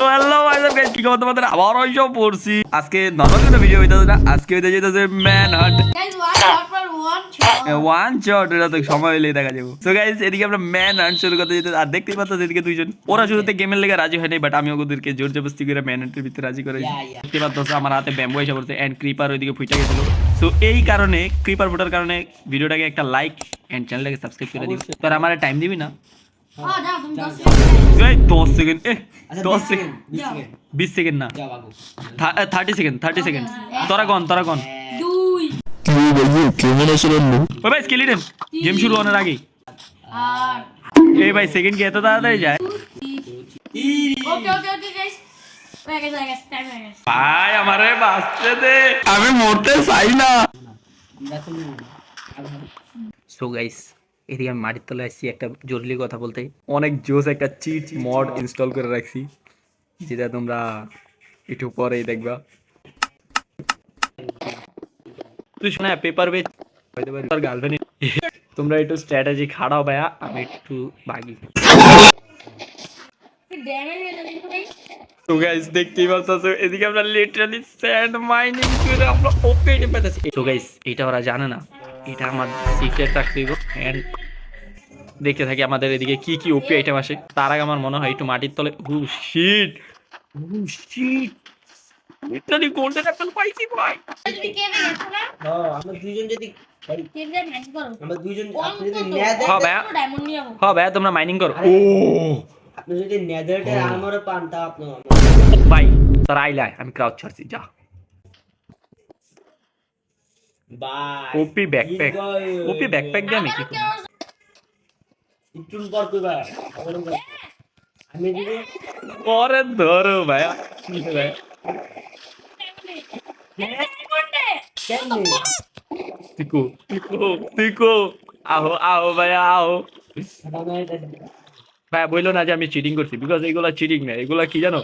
তো hello guys কি খবর তোমাদের? আবার ওইসব পড়ছি। আজকে নরমাল কোনো ভিডিও হইতাছে না, আজকে হইতে যেতেছে man hunt Guys, one shot for one shot. One shot. এটা তো সময় হইলেই দেখা যাবো। সো গাইস এদিকে আমরা ম্যান হান্ট শুরু করতে যেতে, আর দেখতেই পাচ্ছ এদিকে দুইজন, ওরা শুরুতে গেমের লেগে রাজি হয়নি, বাট আমি ওদেরকে জোর জবরদস্তি করে ম্যান হান্টের ভিতরে রাজি করাই। দেখতে পাচ্ছ আমার হাতে ব্যাম্বু এসে পড়ছে এন্ড ক্রিপার ওইদিকে ফুটে গেছিল। সো এই কারণে ক্রিপার ফুটার কারণে ভিডিওটাকে একটা লাইক এন্ড চ্যানেলটাকে সাবস্ক্রাইব করে দিবি। তোর আমার টাইম দিবি না? Oh, no, তুমি 10 seconds. এই 10 সেকেন্ড, 10 সেকেন্ড, 20 seconds. 20 সেকেন্ড না, 30 সেকেন্ড, 30 সেকেন্ড। তোরা কোন দুই ওই ভাই স্কেলিটন গেম শুরু হওয়ার আগে আর এই ভাই সেকেন্ড কি এত তাড়াতাড়ি যায়? ওকে গাইস হয়ে গেছে টাইম হয়ে গেছে ভাই আমারে বাঁচতে দে, আমি মরতে চাই না। সো গাইস এদিকে আমি মাটির তলায় আসছি একটা জরুরি কথা বলতে। অনেক জোস একটা চিট মড ইনস্টল করে রাখছি, যেটা তোমরা একটু পরেই দেখবা। তুই শোনা পেপার বেচ হইতে পারি তোর গার্লফ্রেন্ড। তোমরা একটু স্ট্র্যাটেজি খাড়াও ভাইয়া, আমি একটু ভাগি। ড্যামেজ হয়ে যাবে ভাই তো গাইস দেখতেই পাচ্ছো এদিকে আমরা লিটারালি স্যান্ড মাইনিং করে আমরা ওপে নিয়ে পেতেছি। তো গাইস এটা ওরা জানে না, এটা আমার সিক্রেট রাখতে দিব। এন্ড দেখতে থাকি আমাদের এদিকে কি কি ওপি আইটেম আসে। তার আগে আমার মনে হয় একটু মাটির তলে শিট লিটারালি গোল্ডেন অ্যাপেল পাইছি ভাই। তুমি কেমনে গেছো না আমরা দুইজন যদি কেমনে ম্যাচ করো আমরা দুইজন আপনি যদি অন্তত নেদার হ্যাঁ ভাইয়া, ডায়মন্ড নিয়ে যাবো হ্যাঁ ভাইয়া তোমরা মাইনিং করো। ও আপনি যদি নেদারটা আর্মর পান তা আপনি ভাই তারা আইলায় আমি ক্রাউড ছাড়ছি যা। Buy OP backpack, OP backpack দিয়ে আমি কি করব? একটু পর কইবা আমি যদি পরে ধরো ভাইয়া ভাইয়া কেমনে Tico, Tico, আহো ভাইয়া আহো। ভাইয়া বললো না যে আমি চিটিং করছি, বিকজ এগুলা চিটিং না, এগুলা কি জানো?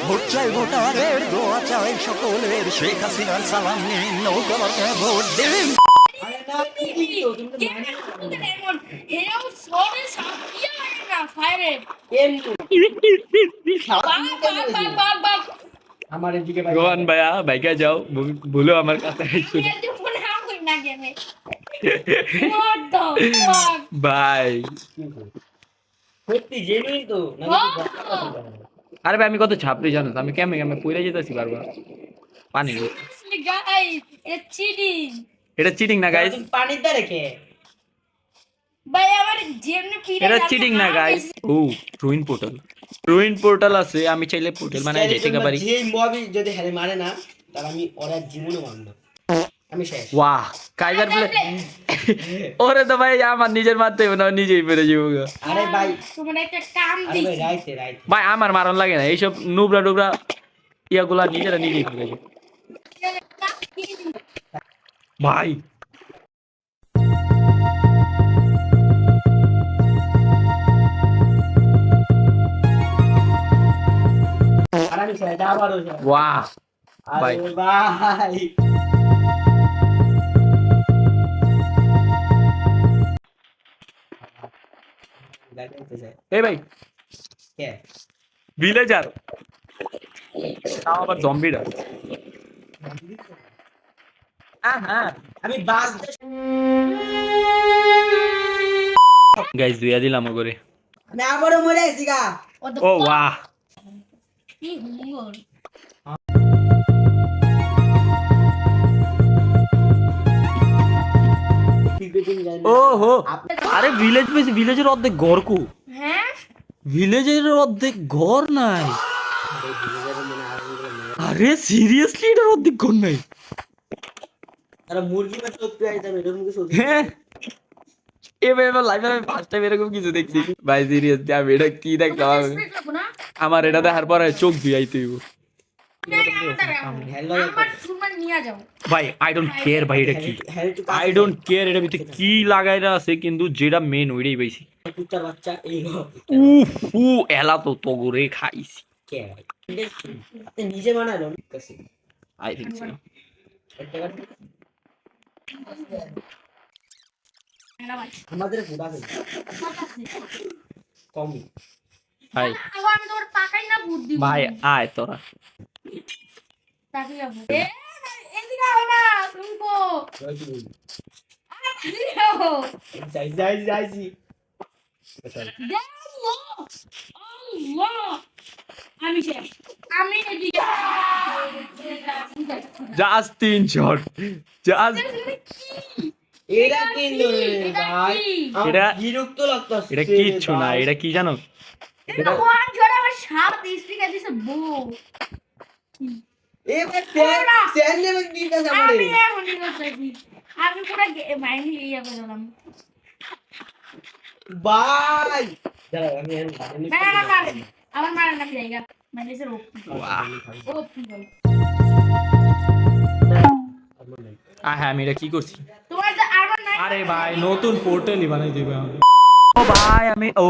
ভোট চাই ভোটারের দোয়া চাই সকলের, শেখ হাসিনার সালাম নিন, নৌকাকে ভোট দিন। আরে না তুমি তো তুমি ডায়মন্ড হেও সোরে সাপিয়া লাগে না ফায়ারে কেমনে বাগ আমার এদিকে ভাই রোহান ভাইয়া বাইকা যাও, ভুলো আমার কাছে আইছো না। এর মনে হয় না গেমে what the fuck ভাই সত্যি জেনুইন তো নাকি আরে ভাই আমি কত ছাপড়ি জানো তো, আমি কেমনে পইরা যেতেছি বারবার পানি। guys it's cheating এটা চিটিং না গাইস, তুমি পানিতে রেখে ভাই আমার যেমনে ফিরে এটা চিটিং না গাইস। ও রুইন পোর্টাল আছে, আমি চাইলে পোর্টাল বানাই যেতে পারি। যে মবি যদি হেরে মারে না তাহলে আমি ওরা জীবনে মারব না, আমি শেষ। ওয়াহ কাইজার প্লে ওরে তো ভাই আমার নিজের মারতে হবে না, নিজেই পেরে যাবো। আরে ভাই তোমার একটা কাম আরে ভাই দিছি রাইট ভাই আমার মারণ লাগে না, এইসব নুবরা টুবরা ইয়াগুলা নিজেরা নিজেই করে যায়। ভাই আর আমি শেষ আবারও শেষ। ওয়াহ ভাই আরে ভাই দেখতে চাই এই ভাই কে ভিলেজার তাও আবার জম্বিরা। হ্যাঁ আমি বাস গাইস দুইয়া দিলাম ওগরে। আমি আবারও মরে গেছি গা। ও ওয়াহ কি হুঙ্গর ও হো আরে ভিলেজের অর্ধেক ঘর কো, হ্যাঁ ভিলেজের অর্ধেক ঘর নাই। আরে সিরিয়াসলি এটার অর্ধেক ঘর নাই? আরে মুরগি না চোখে আইতাম এরকম কিছু হ্যাঁ এবার লাইভে আমি ফার্স্ট টাইম এরকম কিছু দেখছি ভাই। সিরিয়াসলি আমি এটা কি দেখলাম, না আমার এটা দেখার পরে চোখ ধুয়াইতে হইব হ্যালো আমার সুমান নিয়ে যাও ভাই। আই ডোন্ট কেয়ার ভাই এটা কি, আই ডোন্ট কেয়ার এটা ভিতরে কি লাগাইরা আছে, কিন্তু যেটা মেন ওইটাই পাইছি। কুত্তার বাচ্চা এই উ এলা তো তগরে খাইছি। কে আপনি নিজে বানালো কাছে আই থিংক সো। একটা আমাদের ঘোড়া কমই ভাই এখন আমি তোমার তাকাই না ভূত দিব ভাই আয় তোরা তাকাই যাবো এদিকে আও না তুমি কো এদিকে আও যাইছি দেখো আল্লাহ আমি শেষ আমি এদিকে জাস্ট 3 শট জাস্ট এটা কি ভাই এটা- বিরক্ত লাগতেছে এটা কিচ্ছু না এটা কি জানো এটা ওয়ান ঝড় আমার সাপ স্পিকার দিছে বউ এবার স্যান্ডেল দিতেছে আমি আমারে এখন কি করতেছি আমি পুরো মাইন্ড ইয়া করে দিলাম ভাই দাঁড়া আমি না আমার মারা নাম জায়গা মানে সে ওপি বল হ্যাঁ আমি এটা কি করছি তোমার তো আরমান নাই আরে ভাই নতুন পোর্টালই বানাই দিবে আমি ও ভাই আমি ও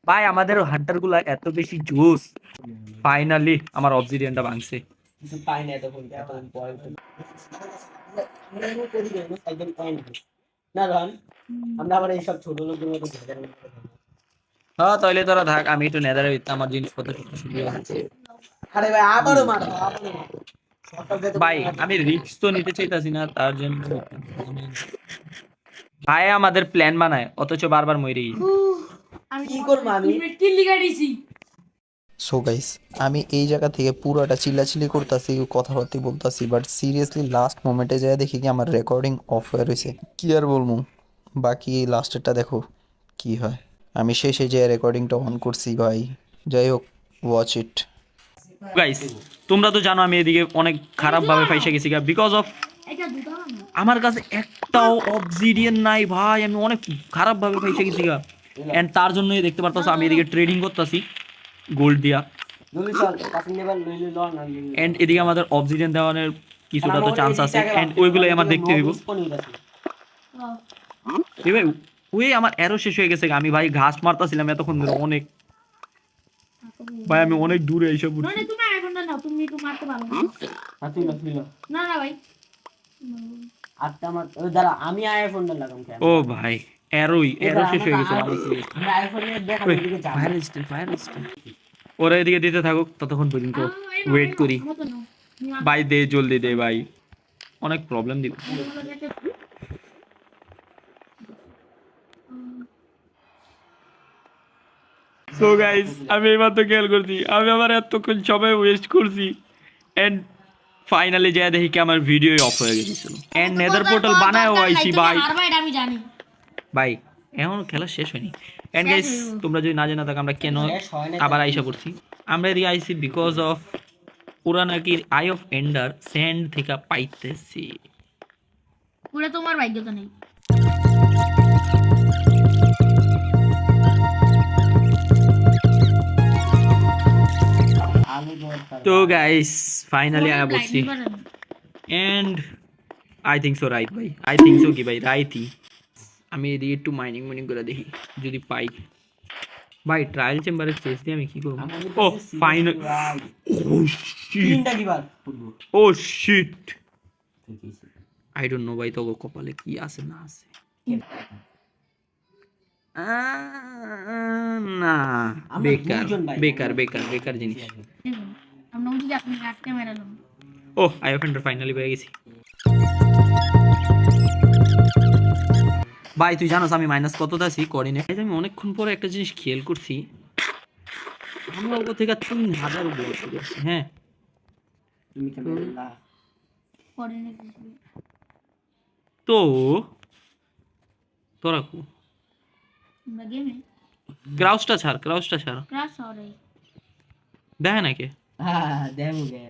ভাই আমাদের হান্টার গুলা এত বেশি জোস ফাইনালি আমার অবসিডিয়ানটা ভাঙছে কিছু পাই না তখন পয়েন্ট আমরা এমন করি না সাইকেল পয়েন্ট না রন আমরা আবার এইসব ছোট লোকদের মতো ঝগড়া না হ্যাঁ তাহলে তোরা থাক আমি একটু নেদারে আমার জিনিসপত্র শুরু হচ্ছে আরে ভাই আবারও মারো ভাই আমি রিস্ক তো নিতে চাইতাছি না তার জন্য ভাই আমাদের প্ল্যান বানায় অথচ বারবার মরে গেছি আমি কি করব আমি? কিল্লি গাড়িছি সো গাইস আমি এই জায়গা থেকে পুরোটা চিল্লাচিল্লি করতেছি কথাবার্তা বলতেছি বাট সিরিয়াসলি লাস্ট মোমেন্টে যায় দেখি কি আমার রেকর্ডিং অফ হয়ে রয়েছে কি আর বলবো বাকি এই লাস্টেরটা দেখো কি হয় আমি শেষে যে রেকর্ডিংটা অন করছি ভাই যাই হোক ওয়াচ ইট গাইস তোমরা তো জানো আমি এদিকে অনেক খারাপ ভাবে ফাইসে গেছি বিকজ অফ এটা দুটো না আমার কাছে একটাও অবসিডিয়ান নাই ভাই আমি অনেক খারাপ ভাবে ফাইসে গেছি এন্ড তার জন্যই দেখতে পারতাছো আমি এদিকে ট্রেডিং করতেছি গোল্ড দিয়া জলদি চল পাসিং লেভেল লইলে লন না এন্ড এদিকে আমাদের অবসিডিয়ান দেওয়ানোর কিছুটা তো চান্স আছে এন্ড ওইগুলোই আমার দেখতে হইব এই ভাই ওই আমার এরো শেষ হয়ে গেছে আমি ভাই ঘাস মারতাছিলাম এতক্ষণ ধরে অনেক ভাই আমি অনেক দূরে এসে পড়ছি মানে তুমি আইফোন নাও তুমি তো মারতে পারো না হাতিল না না ভাই আটটা আমার ওই দাঁড়া আমি আইফোনটা লাগাম কেন ও ভাই এরো শেষ হয়ে গেছে আমার আমি আইফোনের দেখা এদিকে যাব ফায়ার স্টিল ওরা এদিকে দিতে থাকুক ততক্ষণ পর্যন্ত ওয়েট করি মতো নাও ভাই দে জলদি দে ভাই অনেক প্রবলেম দিব সো গাইস আমি এইমাত্র খেয়াল করছি আমি আমার এতক্ষণ সময় ওয়েস্ট করছি এন্ড ফাইনালি যা দেখি কি আমার ভিডিও অফ হয়ে গেছিল এন্ড নেদার পোর্টাল বানায়ও আইছি ভাই হারবা আমি জানি ভাই এখন খেলা শেষ হয়নি এন্ড গাইস তোমরা যদি না জানা থাকো আমরা কেন আবার আইসা পড়ছি আমরা এদিকে আইছি বিকজ অফ ওরা নাকি আই অফ এন্ডার স্যান্ড থেকে পাইতেছি পুরো তোমার ভাগ্যতা নেই আমি তো গাইস ফাইনালি আয়া বলছি and I think so right ভাই আই থিঙ্ক সো কি ভাই রাইটই আমি এদিকে একটু মাইনিং করে দেখি যদি পাই ভাই ট্রায়াল চেম্বারের চেস দিয়ে আমি কি করব ও ফাইনাল ও শিট তিনটা দিবার football oh shit I don't know ভাই তো কপালে কি আছে না আছে না বেকার জিনিস আমরা উঠি আপনি আটকে মেরালাম ও আই অফেন্ডার ফাইনালি পেয়ে গেছি ভাই তুই জানোস আমি মাইনাস কতটা আছি কোঅর্ডিনেট আমি অনেকক্ষণ পরে একটা জিনিস খেয়াল করছি আমি অল্প থেকে 3000 উপরে চলে আসছি হ্যাঁ তুমি কেমন না পরে নাকি তো তোরা কো আমরা গেমে ক্রাউচটা ছাড় ক্রাশ হবে দেখে নাকি হ্যাঁ দেবো গে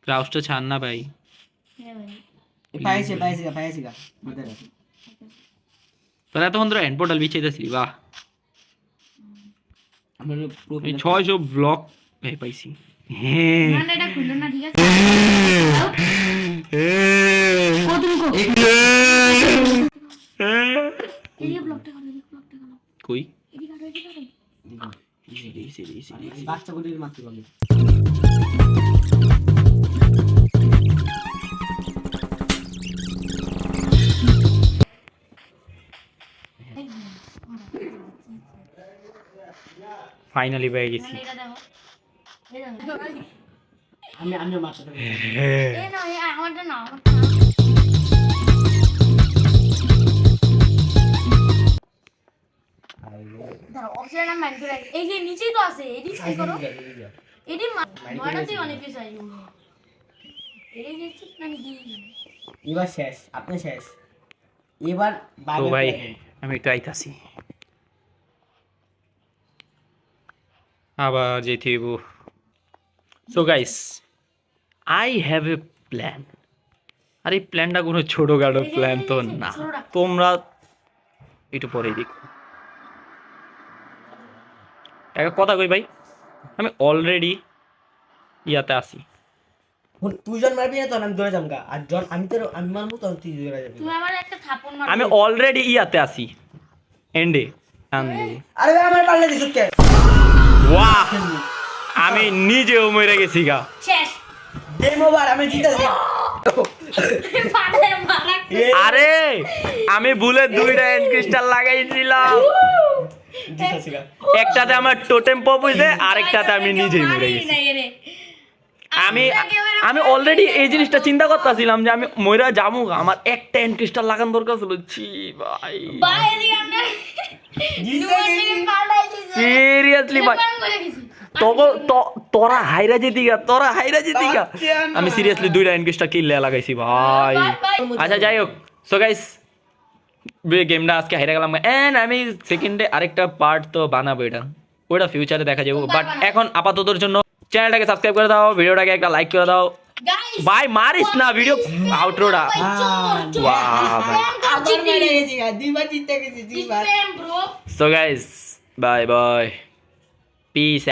ক্রাউচটা ছাড় না ভাই হ্যাঁ ভাই পাইছে মতে তোরা এতক্ষণ ধরে এন্ড পোর্টাল বিছাইতেছিলি বাহ আমরা আমি 600 ব্লক পাইছি হ্যাঁ না এটা খুললো না ঠিক আছে কতদিন কো এই ব্লকটা করো কই এদিকে বাচ্চাগুলির মারতে বলে ফাইনালি পেয়ে গেছি। এটা দেখো এই দেখো আমি মারতে এই না আমারটা না দাঁড়াও অপশন নাম ম্যান করে এই যে নিচেই তো আছে এডি সাই করো এডি মারাতে অনেক কিছু আছে এডি গেছি মানে কি এবার শেষ, আপনি শেষ। এবার তো ভাই আমি একটু আইতাছি, আবার যেতে হইব। So guys I have a plan. আর এই প্ল্যানটা কোনো ছোটখাটো প্ল্যান তো না, তোমরা একটু পরেই দেখো। একটা কথা কই ভাই, আমি অলরেডি ইয়াতে আছি। তুই জন মারবি না তখন আমি দৌড়ে যাবো গা, আর জন আমি মারবো তখন তুই দৌড়ে যাবি। তুমি আমার একটা থাপড় মারো আমি অলরেডি ইয়াতে আছি এন্ডে। আরে ভাই আমার পাল্লা দিছ কে? ওয়াহ, আমি নিজেও মরে গেছি গা। শেষ গেম ওভার, আমি জিতেছি। পারে মারা আরে আমি ভুলে দুইটা এন্ড ক্রিস্টাল লাগাইছিলাম, জিতেছি গা। একটাতে আমার টোটেম পপ হইছে, আরেকটাতে আমি নিজেই মরে গেছি। আমি অলরেডি এই জিনিসটা চিন্তা করতেছিলাম যে আমি মইরা যাবো, আমার একটা এন্ড ক্রিস্টাল লাগান দরকার ছিল। ছি ভাই, ভাই এদিকে আমরা দুজনে পাল্টাই দিছি সিরিয়াসলি ভাই, তোরা হাইরা যেতিগা, আমি সিরিয়াসলি দুইটা এন্ড ক্রিস্টাল কিল লাগাইছি ভাই। আচ্ছা যাই হোক, সো গাইস গেমটা আজকে হাইরা গেলাম, এন্ড আমি সেকেন্ডে আরেকটা পার্ট তো বানাবো, ওটা ফিউচারে দেখা যাবো। বাট এখন আপাততর জন্য চ্যানেলটাকে সাবস্ক্রাইব করে দাও, ভিডিওটাকে একটা লাইক করে দাও গাইস ভাই। মারিস না ভিডিও আউটরোটা। বাহ ভাই, আবার মেরে গেছি গা, দুইবার জিতে গেছি, দুইবার। Spam bro so guys bye bye, piece.